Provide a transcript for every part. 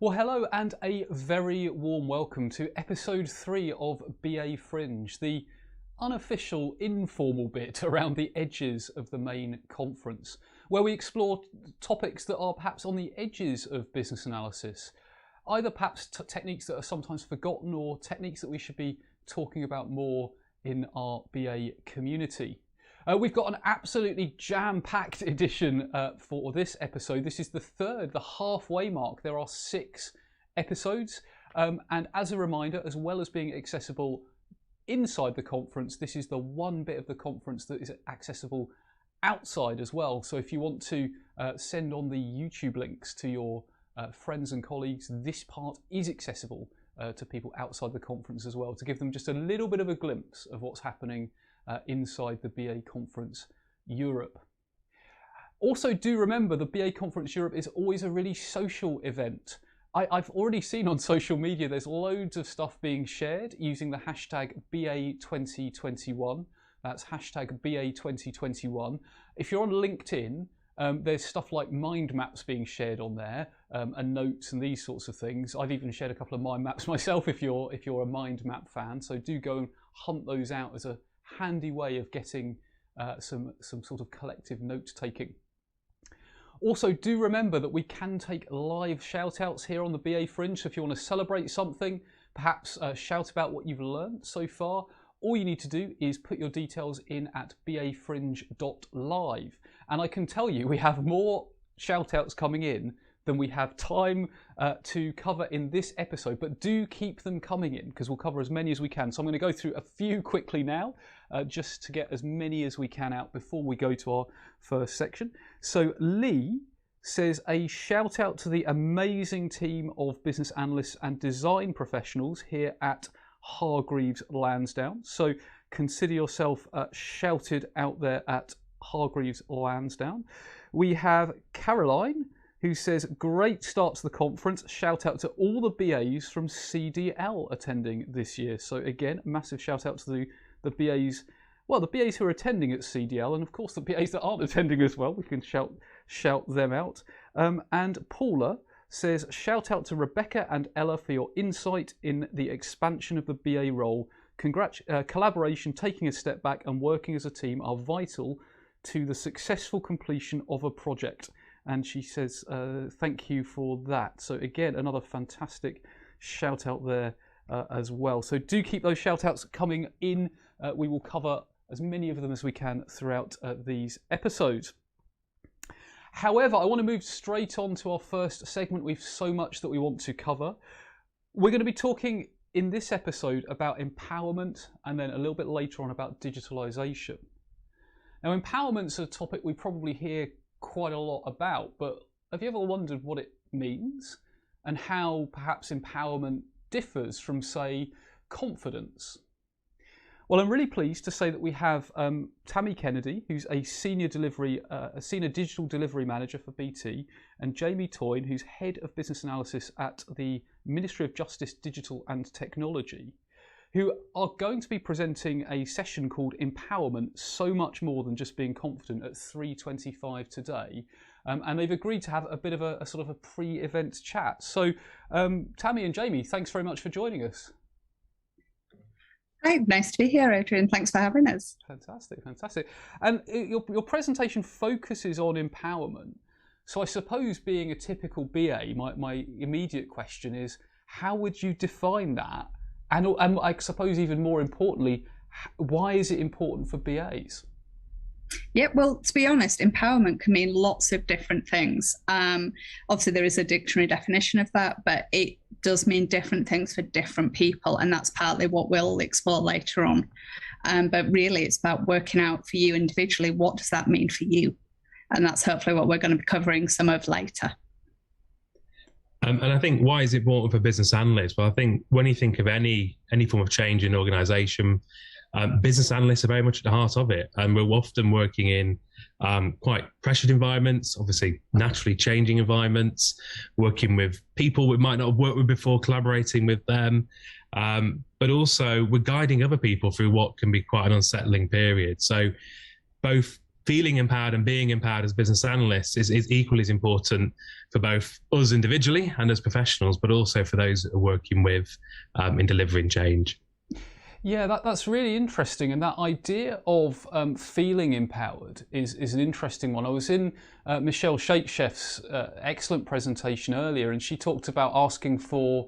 Well, hello and a very warm welcome to episode 3 of BA Fringe, the unofficial, informal bit around the edges of the main conference, where we explore topics that are perhaps on the edges of business analysis, either perhaps techniques that are sometimes forgotten or techniques that we should be talking about more in our BA community. We've got an absolutely jam-packed edition for this episode. This is the third, the halfway mark. There are 6 episodes. And as a reminder, as well as being accessible inside the conference, this is the one bit of the conference that is accessible outside as well. So if you want to send on the YouTube links to your friends and colleagues, this part is accessible to people outside the conference as well, to give them just a little bit of a glimpse of what's happening inside the BA Conference Europe. Also, do remember the BA Conference Europe is always a really social event. I've already seen on social media there's loads of stuff being shared using the hashtag BA2021. That's hashtag BA2021. If you're on LinkedIn, there's stuff like mind maps being shared on there, and notes and these sorts of things. I've even shared a couple of mind maps myself if you're a mind map fan. So do go and hunt those out as a handy way of getting some sort of collective note taking. Also, do remember that we can take live shout outs here on the BA Fringe. So if you want to celebrate something, perhaps shout about what you've learned so far, all you need to do is put your details in at bafringe.live. And I can tell you we have more shout outs coming in than we have time to cover in this episode, but do keep them coming in because we'll cover as many as we can. So I'm going to go through a few quickly now, just to get as many as we can out before we go to our first section. So Lee says a shout out to the amazing team of business analysts and design professionals here at Hargreaves Lansdown. So consider yourself shouted out there at Hargreaves Lansdown. We have Caroline, who says, great start to the conference. Shout out to all the BAs from CDL attending this year. So again, massive shout out to the BAs, well, the BAs who are attending at CDL, and of course the BAs that aren't attending as well. We can shout them out. And Paula says, shout out to Rebecca and Ella for your insight in the expansion of the BA role. Collaboration, taking a step back and working as a team are vital to the successful completion of a project. And she says, thank you for that. So again, another fantastic shout out there as well. So do keep those shout outs coming in. We will cover as many of them as we can throughout these episodes. However, I want to move straight on to our first segment. We've so much that we want to cover. We're going to be talking in this episode about empowerment, and then a little bit later on about digitalisation. Now, empowerment's a topic we probably hear quite a lot about, but have you ever wondered what it means and how perhaps empowerment differs from, say, confidence? Well, I'm really pleased to say that we have Tammy Kennedy, who's a senior digital delivery manager for BT, and Jamie Toyne, who's head of business analysis at the Ministry of Justice, Digital and Technology, who are going to be presenting a session called Empowerment, so much more than just being confident, at 3:25 today. And they've agreed to have a bit of a sort of a pre-event chat. So Tammy and Jamie, thanks very much for joining us. Hi, nice to be here, Adrian. Thanks for having us. Fantastic, fantastic. And your presentation focuses on empowerment. So I suppose, being a typical BA, my immediate question is, how would you define that? And I suppose even more importantly, why is it important for BAs? Yeah, well, to be honest, empowerment can mean lots of different things. Obviously, there is a dictionary definition of that, but it does mean different things for different people. And that's partly what we'll explore later on. But really, it's about working out for you individually, what does that mean for you? And that's hopefully what we're going to be covering some of later. And I think, why is it important for business analysts? Well, I think when you think of any form of change in an organisation, business analysts are very much at the heart of it. And we're often working in quite pressured environments, obviously naturally changing environments, working with people we might not have worked with before, collaborating with them. But also we're guiding other people through what can be quite an unsettling period. So both feeling empowered and being empowered as business analysts is equally as important for both us individually and as professionals, but also for those that are working with in delivering change. Yeah, that's really interesting. And that idea of feeling empowered is an interesting one. I was in Michelle Shakechef's excellent presentation earlier, and she talked about asking for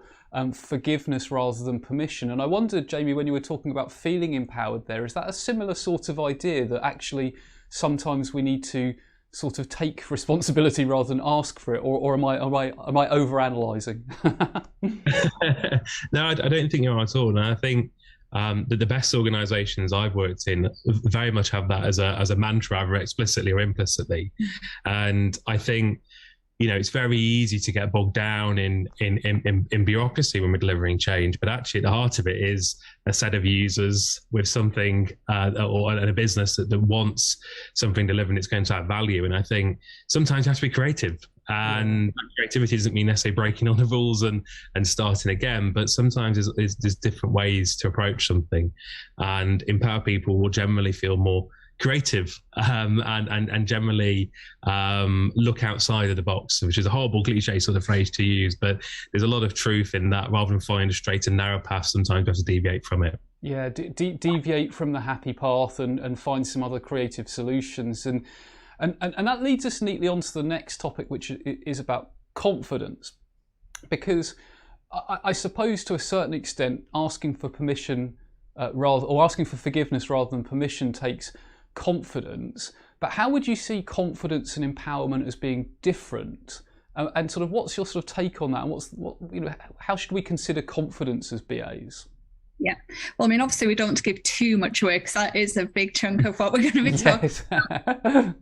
forgiveness rather than permission. And I wondered, Jamie, when you were talking about feeling empowered there, is that a similar sort of idea, that actually sometimes we need to sort of take responsibility rather than ask for it, or am I overanalyzing? No, I don't think you are at all. And I think that the best organizations I've worked in very much have that as a mantra, either explicitly or implicitly. And I think, it's very easy to get bogged down in bureaucracy when we're delivering change, but actually at the heart of it is a set of users with something or a business that wants something delivered, and it's going to add value. And I think sometimes you have to be creative. And creativity doesn't mean necessarily breaking all the rules and starting again, but sometimes there's different ways to approach something. And empowered people will generally feel more creative and generally look outside of the box, which is a horrible cliche sort of phrase to use, but there's a lot of truth in that. Rather than following a straight and narrow path, sometimes you have to deviate from it. Yeah, deviate from the happy path and find some other creative solutions. And that leads us neatly on to the next topic, which is about confidence. Because I suppose to a certain extent, asking for permission asking for forgiveness rather than permission takes confidence. But how would you see confidence and empowerment as being different? And sort of what's your sort of take on that? And how should we consider confidence as BAs? Yeah. Well, I mean, obviously we don't want to give too much away, because that is a big chunk of what we're going to be talking about.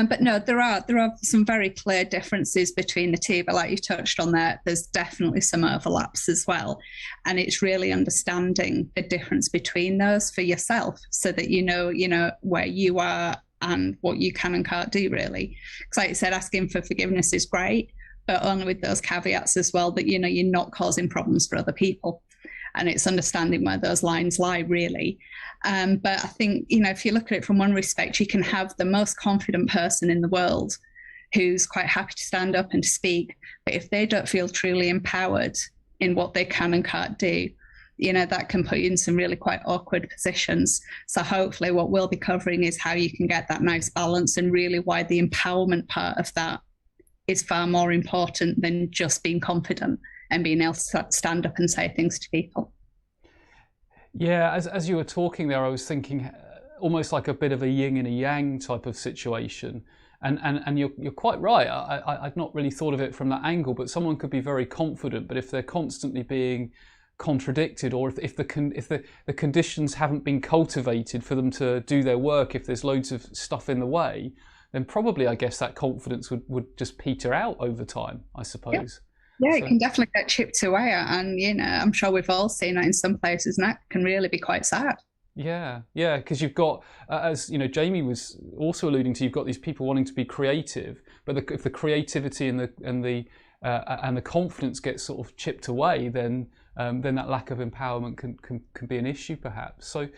But no, there are some very clear differences between the two, but like you touched on there, there's definitely some overlaps as well. And it's really understanding the difference between those for yourself, so that you know where you are and what you can and can't do, really. Because like you said, asking for forgiveness is great, but only with those caveats as well, that you're not causing problems for other people. And it's understanding where those lines lie, really. But I think, if you look at it from one respect, you can have the most confident person in the world who's quite happy to stand up and to speak. But if they don't feel truly empowered in what they can and can't do, that can put you in some really quite awkward positions. So hopefully what we'll be covering is how you can get that nice balance, and really why the empowerment part of that is far more important than just being confident and being able to stand up and say things to people. Yeah, as you were talking there, I was thinking almost like a bit of a yin and a yang type of situation. And you're quite right. I'd not really thought of it from that angle, but someone could be very confident, but if they're constantly being contradicted, or if the conditions haven't been cultivated for them to do their work, if there's loads of stuff in the way, then probably, I guess, that confidence would just peter out over time, I suppose. Yeah, it can definitely get chipped away at, and I'm sure we've all seen it in some places, and that can really be quite sad. Yeah, because you've got, as Jamie was also alluding to, you've got these people wanting to be creative, but if the creativity and the confidence gets sort of chipped away, then that lack of empowerment can be an issue, perhaps. So,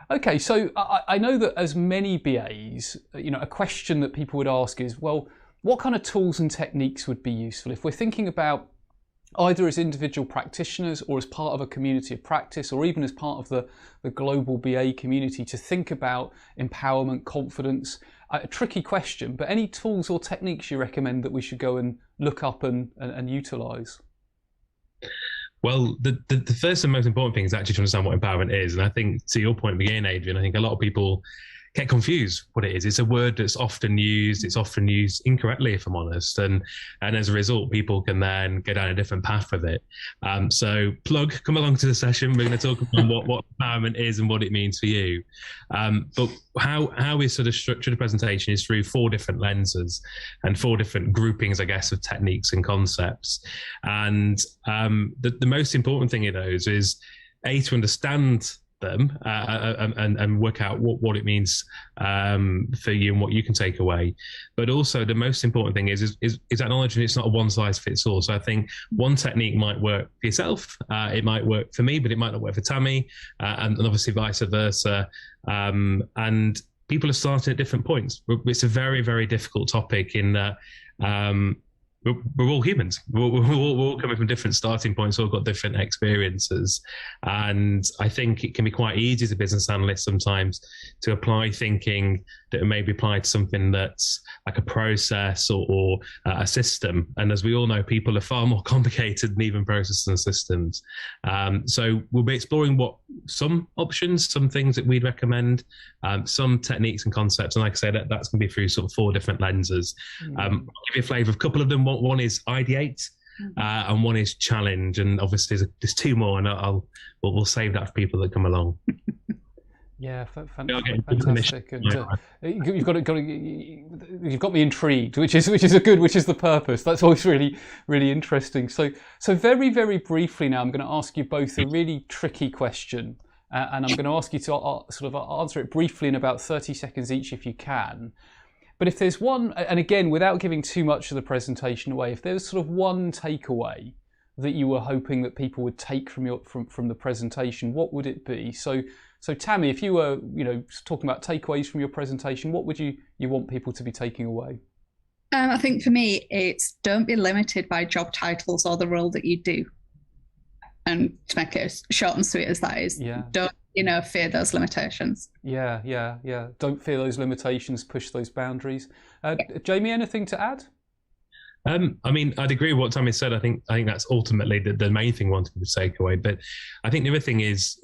okay, so I know that as many BAs, a question that people would ask is, well, what kind of tools and techniques would be useful if we're thinking about either as individual practitioners or as part of a community of practice, or even as part of the global BA community, to think about empowerment, confidence? A tricky question, but any tools or techniques you recommend that we should go and look up and utilise? Well, the first and most important thing is actually to understand what empowerment is. And I think, to your point again, Adrian, I think a lot of people get confused what it is. It's a word that's often used. It's often used incorrectly, if I'm honest. And as a result, people can then go down a different path with it. So come along to the session. We're going to talk about what empowerment is and what it means for you. But how we sort of structured the presentation is through 4 different lenses and 4 different groupings, I guess, of techniques and concepts. And the most important thing in those is, to understand them and work out what it means for you and what you can take away. But also the most important thing is acknowledging it's not a one size fits all. So I think one technique might work for yourself, it might work for me, but it might not work for Tammy, and obviously vice versa. And people are starting at different points. It's a very, very difficult topic in that we're all humans. We're all coming from different starting points, all got different experiences. And I think it can be quite easy as a business analyst sometimes to apply thinking that may be applied to something that's like a process or a system. And as we all know, people are far more complicated than even processes and systems. So we'll be exploring some options, some things that we'd recommend, some techniques and concepts. And like I said, that's going to be through sort of 4 different lenses. I'll give you a flavour of a couple of them. One is ideate, and one is challenge. And obviously there's 2 more, and we'll save that for people that come along. Yeah, fantastic. And, you've got me intrigued, which is the purpose. That's always really, really interesting. So very, very briefly now, I'm going to ask you both a really tricky question, and I'm going to ask you to sort of answer it briefly in about 30 seconds each, if you can. But if there's one, and again, without giving too much of the presentation away, if there's sort of one takeaway that you were hoping that people would take from the presentation, what would it be? So Tammy, if you were, talking about takeaways from your presentation, what would you want people to be taking away? I think for me, it's don't be limited by job titles or the role that you do. And to make it as short and sweet as that is, don't fear those limitations. Yeah. Don't fear those limitations. Push those boundaries. Jamie, anything to add? I mean, I'd agree with what Tammy said. I think that's ultimately the main thing I wanted to take away. But I think the other thing is,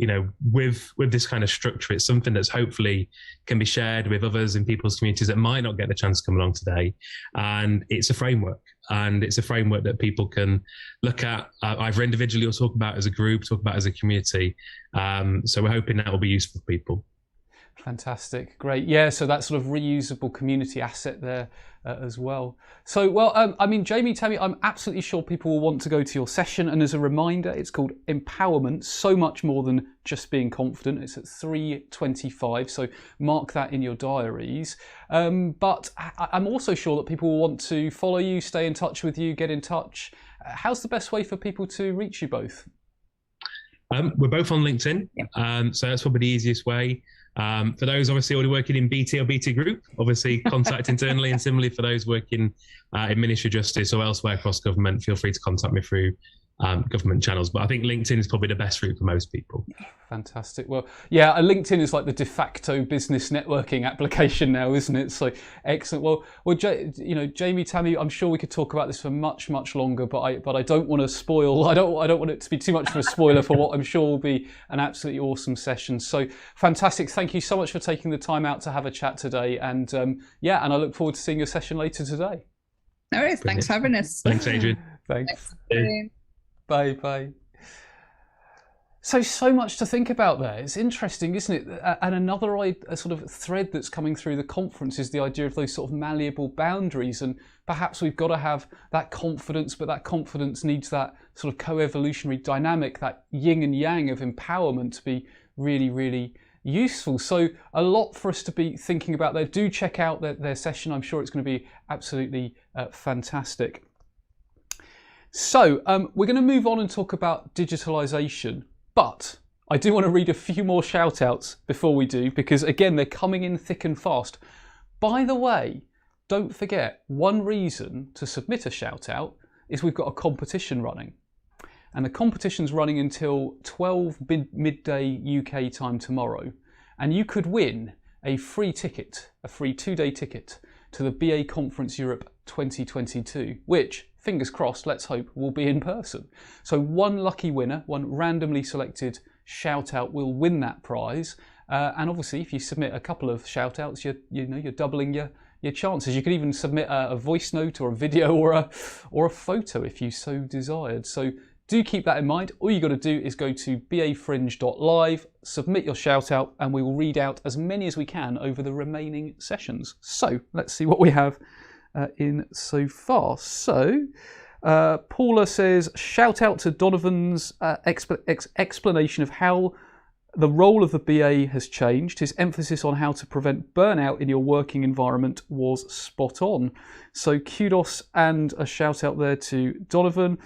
with this kind of structure, it's something that's hopefully can be shared with others in people's communities that might not get the chance to come along today. And it's a framework. And it's a framework that people can look at either individually or talk about as a group, talk about as a community. So we're hoping that will be useful for people. Fantastic, great. Yeah, so that sort of reusable community asset there as well. So, Jamie, Tammy, I'm absolutely sure people will want to go to your session. And as a reminder, it's called Empowerment, so much more than just being confident. It's at 3:25, so mark that in your diaries. But I'm also sure that people will want to follow you, stay in touch with you, get in touch. How's the best way for people to reach you both? We're both on LinkedIn, so that's probably the easiest way. For those obviously already working in BT or BT Group, obviously contact internally, and similarly for those working in Ministry of Justice or elsewhere across government, feel free to contact me through government channels. But I think LinkedIn is probably the best route for most people. Fantastic. Well, yeah, LinkedIn is like the de facto business networking application now, isn't it? So excellent. Well, Jamie, Tammy, I'm sure we could talk about this for much, much longer, but I don't want to spoil. I don't want it to be too much of a spoiler for what I'm sure will be an absolutely awesome session. So fantastic. Thank you so much for taking the time out to have a chat today. And and I look forward to seeing your session later today. No worries. Thanks for having us. Thanks, Adrian. Thanks. Bye. So much to think about there. It's interesting, isn't it? And another sort of thread that's coming through the conference is the idea of those sort of malleable boundaries. And perhaps we've got to have that confidence, but that confidence needs that sort of co-evolutionary dynamic, that yin and yang of empowerment to be really, really useful. So a lot for us to be thinking about there. Do check out their session. I'm sure it's going to be absolutely fantastic. So we're going to move on and talk about digitalisation, but I do want to read a few more shout outs before we do, because again, they're coming in thick and fast. By the way, don't forget, one reason to submit a shout out is we've got a competition running, and the competition's running until 12 midday UK time tomorrow, and you could win a free ticket, a free 2-day ticket to the BA Conference Europe 2022, which, fingers crossed, let's hope, will be in person. So one lucky winner, one randomly selected shout out will win that prize. And obviously, if you submit a couple of shout outs, you're doubling your chances. You could even submit a voice note or a video or a photo if you so desired. So do keep that in mind. All you got to do is go to bafringe.live, submit your shout out, and we will read out as many as we can over the remaining sessions. So let's see what we have in so far. So Paula says, shout out to Donovan's explanation of how the role of the BA has changed. His emphasis on how to prevent burnout in your working environment was spot on. So kudos and a shout out there to Donovan.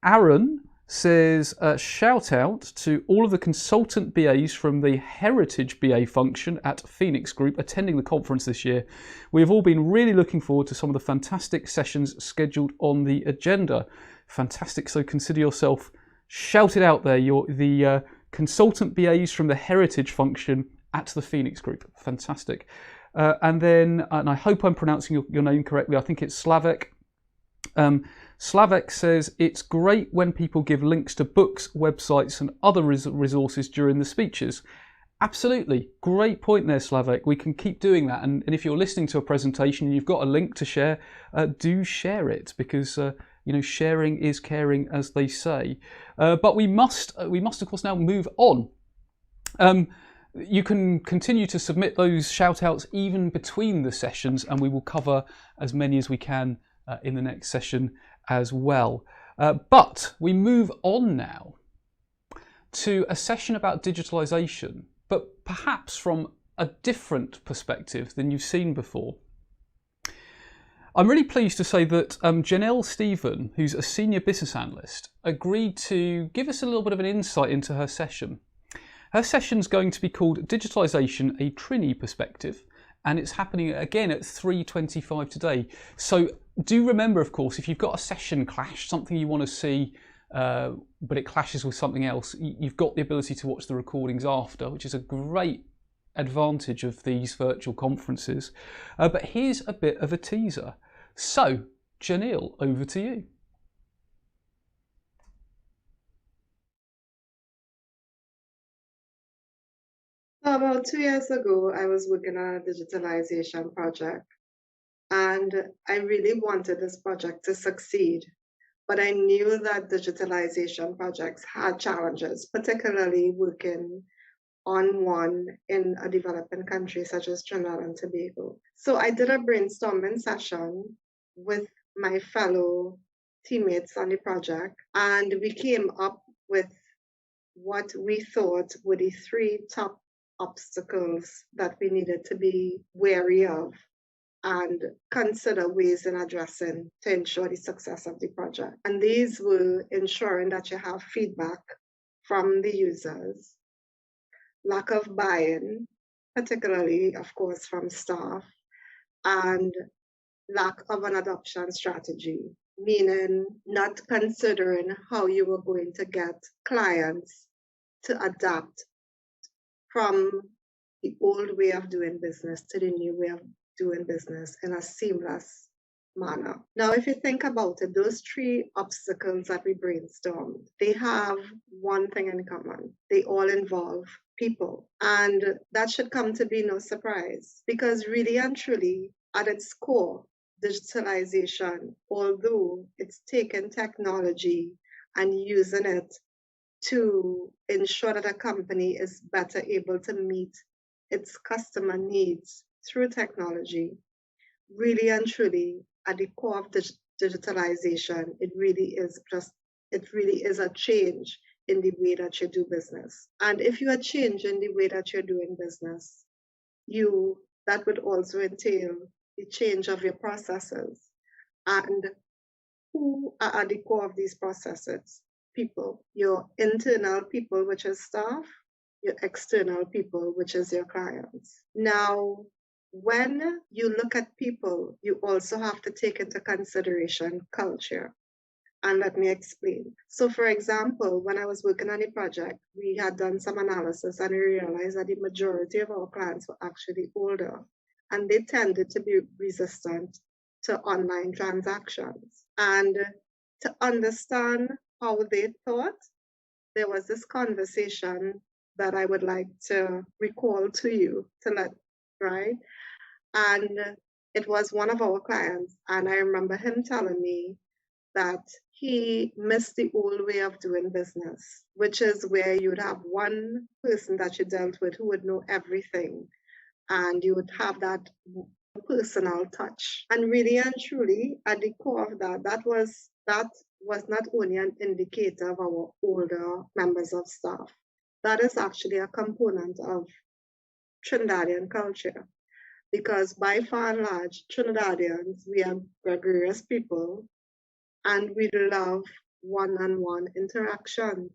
Aaron says, shout out to all of the consultant BAs from the Heritage BA function at Phoenix Group attending the conference this year. We have all been really looking forward to some of the fantastic sessions scheduled on the agenda. Fantastic, so consider yourself shouted out there. You're the consultant BAs from the Heritage function at the Phoenix Group. Fantastic. And I hope I'm pronouncing your name correctly, I think it's Slavek. Slavek says, it's great when people give links to books, websites and other resources during the speeches. Absolutely. Great point there, Slavek. We can keep doing that. And if you're listening to a presentation and you've got a link to share, do share it, because sharing is caring, as they say. But we must, of course, now move on. You can continue to submit those shout-outs even between the sessions, and we will cover as many as we can in the next session as well. But we move on now to a session about digitalisation, but perhaps from a different perspective than you've seen before. I'm really pleased to say that Jeneil Stephen, who's a senior business analyst, agreed to give us a little bit of an insight into her session. Her session's going to be called Digitalisation, a Trini Perspective, and it's happening again at 3:25 today. So do remember, of course, if you've got a session clash, something you want to see, but it clashes with something else, you've got the ability to watch the recordings after, which is a great advantage of these virtual conferences. But here's a bit of a teaser. So, Jeneil, over to you. About 2 years ago, I was working on a digitalization project, and I really wanted this project to succeed. But I knew that digitalization projects had challenges, particularly working on one in a developing country such as Trinidad and Tobago. So I did a brainstorming session with my fellow teammates on the project, and we came up with what we thought were the 3 top obstacles that we needed to be wary of and consider ways in addressing to ensure the success of the project. And these were ensuring that you have feedback from the users, lack of buy-in, particularly, of course, from staff, and lack of an adoption strategy, meaning not considering how you were going to get clients to adapt from the old way of doing business to the new way of doing business in a seamless manner. Now, if you think about it, those 3 obstacles that we brainstormed, they have one thing in common. They all involve people. And that should come to be no surprise, because really and truly, at its core, digitalization, although it's taken technology and using it to ensure that a company is better able to meet its customer needs through technology, really and truly, at the core of digitalization, it really is a change in the way that you do business. And if you are changing the way that you're doing business, that would also entail the change of your processes. And who are at the core of these processes? People, your internal people, which is staff, your external people, which is your clients. Now, when you look at people, you also have to take into consideration culture. And let me explain. So for example, when I was working on the project, we had done some analysis and we realized that the majority of our clients were actually older, and they tended to be resistant to online transactions. And to understand how they thought, there was this conversation that I would like to recall to you, right? And it was one of our clients, and I remember him telling me that he missed the old way of doing business, which is where you would have one person that you dealt with who would know everything, and you would have that personal touch. And really and truly, at the core of that was not only an indicator of our older members of staff. That is actually a component of Trinidadian culture, because by far and large, Trinidadians, we are gregarious people, and we love one-on-one interactions.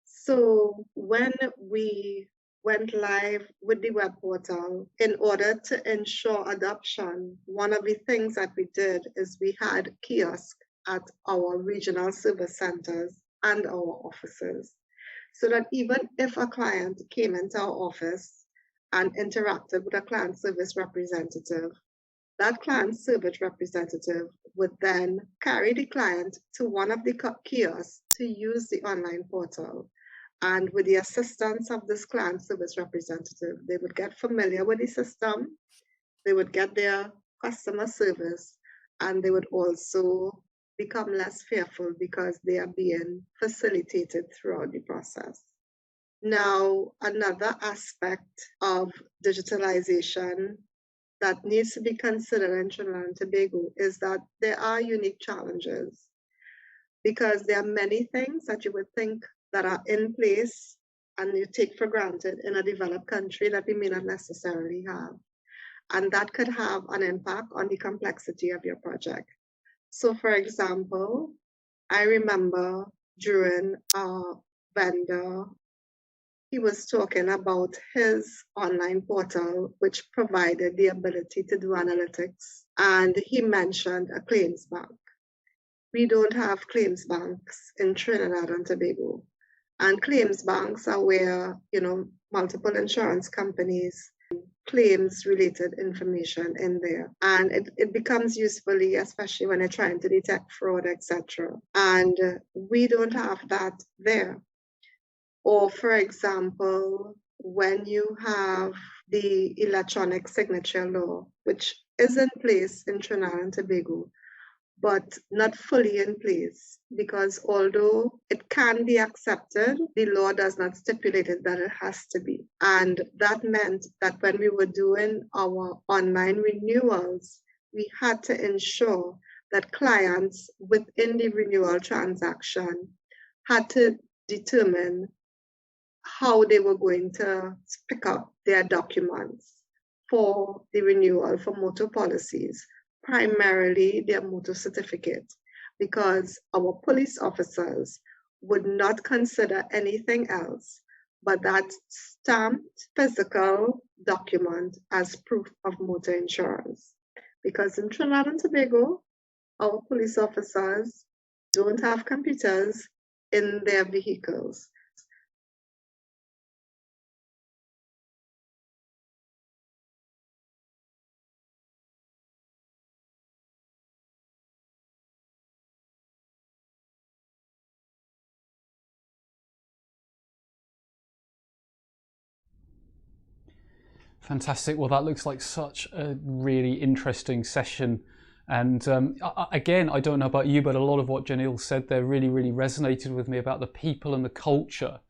So when we went live with the web portal, in order to ensure adoption, one of the things that we did is we had kiosks at our regional service centers and our offices, so that even if a client came into our office and interacted with a client service representative, that client service representative would then carry the client to one of the kiosks to use the online portal. And with the assistance of this client service representative, they would get familiar with the system, they would get their customer service, and they would also become less fearful because they are being facilitated throughout the process. Now, another aspect of digitalization that needs to be considered in Trinidad and Tobago is that there are unique challenges, because there are many things that you would think that are in place and you take for granted in a developed country that we may not necessarily have. And that could have an impact on the complexity of your project. So for example, I remember during a vendor, he was talking about his online portal, which provided the ability to do analytics. And he mentioned a claims bank. We don't have claims banks in Trinidad and Tobago. And claims banks are where, multiple insurance companies claims related information in there. And it becomes usefully, especially when you're trying to detect fraud, etc. And we don't have that there. Or for example, when you have the electronic signature law, which is in place in Trinidad and Tobago, but not fully in place, because although it can be accepted, the law does not stipulate it that it has to be. And that meant that when we were doing our online renewals, we had to ensure that clients within the renewal transaction had to determine how they were going to pick up their documents for the renewal for motor policies, primarily their motor certificate, because our police officers would not consider anything else but that stamped physical document as proof of motor insurance. Because in Trinidad and Tobago, our police officers don't have computers in their vehicles. Fantastic. Well, that looks like such a really interesting session. And again, I don't know about you, but a lot of what Jeneil said there really, really resonated with me about the people and the culture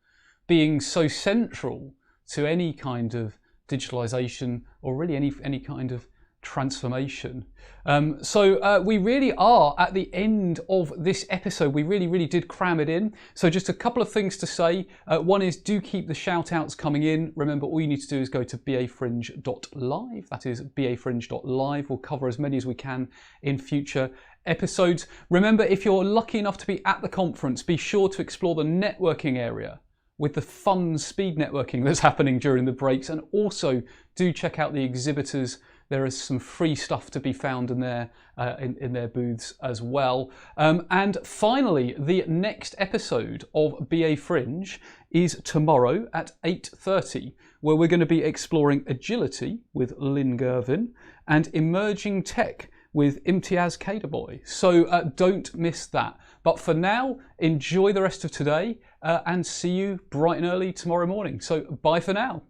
being so central to any kind of digitalization, or really any kind of transformation. So we really are at the end of this episode. We really did cram it in. So just a couple of things to say. One is, do keep the shout outs coming in. Remember, all you need to do is go to bafringe.live. That is bafringe.live. We'll cover as many as we can in future episodes. Remember, if you're lucky enough to be at the conference, be sure to explore the networking area with the fun speed networking that's happening during the breaks. And also do check out the exhibitors. There is some free stuff to be found in their booths as well. And finally, the next episode of BA Fringe is tomorrow at 8:30, where we're going to be exploring agility with Lynn Gervin and emerging tech with Imtiaz Kadaboy. So don't miss that. But for now, enjoy the rest of today and see you bright and early tomorrow morning. So bye for now.